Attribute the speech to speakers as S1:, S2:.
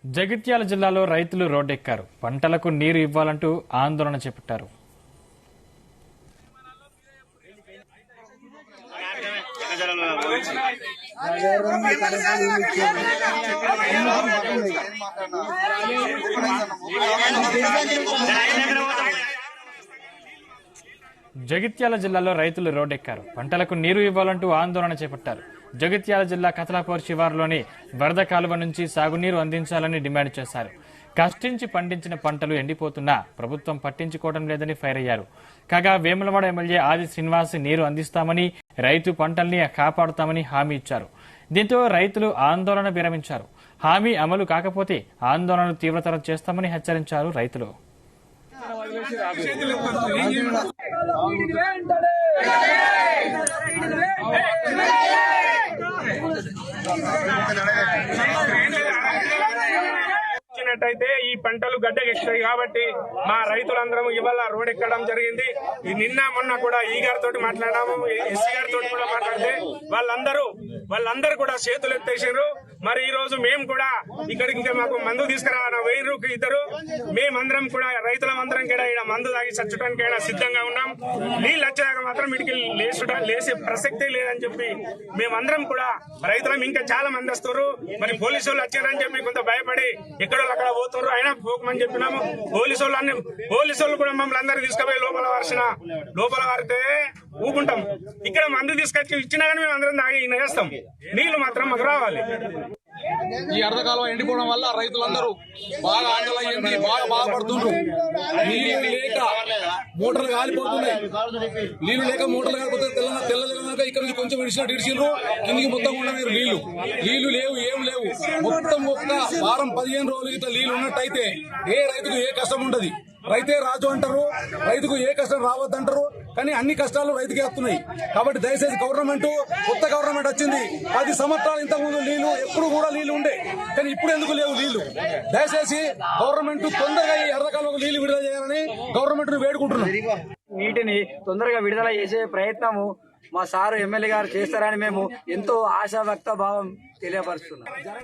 S1: జగిత్యాల జిల్లాలో రైతులు రోడ్డెక్కారు. పంటలకు నీరు ఇవ్వాలంటూ ఆందోళన చేపట్టారు. జగిత్యాల జిల్లాలో రైతులు రోడ్డెక్కారు. పంటలకు నీరు ఇవ్వాలంటూ ఆందోళన చేపట్టారు. జగిత్యాల జిల్లా కతలాపూర్ శివారులోని వరద కాలువ నుంచి సాగునీరు అందించాలని డిమాండ్ చేశారు. కష్టించి పండించిన పంటలు ఎండిపోతున్నా ప్రభుత్వం పట్టించుకోవడం లేదని ఫైర్ అయ్యారు. కాగా వేములవాడ ఎమ్మెల్యే ఆది శ్రీనివాస్ నీరు అందిస్తామని, రైతు పంటల్ని కాపాడుతామని హామీ ఇచ్చారు. దీంతో రైతులు ఆందోళన విరమించారు. హామీ అమలు కాకపోతే ఆందోళనలు తీవ్రతరం చేస్తామని హెచ్చరించారు రైతులు.
S2: అయితే ఈ పంటలు గడ్డకెక్కుతాయి కాబట్టి మా రైతులందరం ఇవాళ రోడ్ ఎక్కడం జరిగింది. నిన్న మొన్న కూడా ఈ గారితో మాట్లాడాము, ఎస్సీ గారితో కూడా మాట్లాడితే వాళ్ళందరూ కూడా చేతులు ఎత్తేసారు. మరి ఈ రోజు మేము కూడా ఇక్కడికి ఇంకా మాకు మందు తీసుకురా 1000 రూపాయలు ఇద్దరు మేమందరం కూడా రైతులమందరం కూడా ఇక్కడ మందు తాగి చచ్చడానికి సిద్ధంగా ఉన్నాం. నీళ్ళు వచ్చేదాకా మాత్రం వీటికి లేసే ప్రసక్తే లేదని చెప్పి మేమందరం కూడా రైతులం ఇంకా చాలా మంది వస్తారు. మరి పోలీసు వాళ్ళు వచ్చారని చెప్పి కొంత భయపడి ఎక్కడో అక్కడ పోతున్నారు. అయినా పోకమని చెప్పినాము. పోలీసు వాళ్ళు కూడా మమ్మల్ని అందరూ తీసుకుపోయి లోపల వారితే ఊకుంటాం. ఇక్కడ మందు తీసుకొచ్చి ఇచ్చినా కానీ మేము అందరం తాగి వేస్తాం. నీళ్లు మాత్రం మాకు రావాలి.
S3: ఈ అర్ధకాలం ఎండిపోవడం వల్ల రైతులందరూ బాగా ఆందోళన బాగా బాధపడుతున్నారు. నీళ్లు లేక మోటార్లు కాలిపోతున్నాయి. నీళ్లు లేక మోటార్లు కాలిపోతే తెల్లలేక ఇక్కడ నుంచి కొంచెం ఇడిచిండ్రు, కిందికి మొత్తం ఉండదు. నీళ్లు లేవు, ఏం లేవు. మొత్తం ఒక్క వారం 15 రోజులు ఇట్లా నీళ్లు ఉన్నట్టయితే ఏ రైతుకు ఏ కష్టం ఉండదు. రైతే రాజు అంటారు, రైతుకు ఏ కష్టం రావద్దంటారు. కానీ అన్ని కష్టాలు రైతుకి వస్తున్నాయి. కాబట్టి దయచేసి కొత్త గవర్నమెంట్ వచ్చింది. 10 సంవత్సరాలు ఇంతకుముందు నీళ్లు ఎప్పుడు కూడా నీళ్లు ఉండే, కానీ ఇప్పుడు ఎందుకు లేవు నీళ్లు? దయచేసి గవర్నమెంట్ తొందరగా ఈ అర్ధకాలంలో నీళ్లు విడుదల చేయాలని గవర్నమెంట్ ను వేడుకుంటున్నాం.
S4: నీటిని తొందరగా విడుదల చేసే ప్రయత్నము మా సారు ఎమ్మెల్యే గారు చేస్తారని మేము ఎంతో ఆశాభక్త భావం తెలియపరుస్తున్నాం.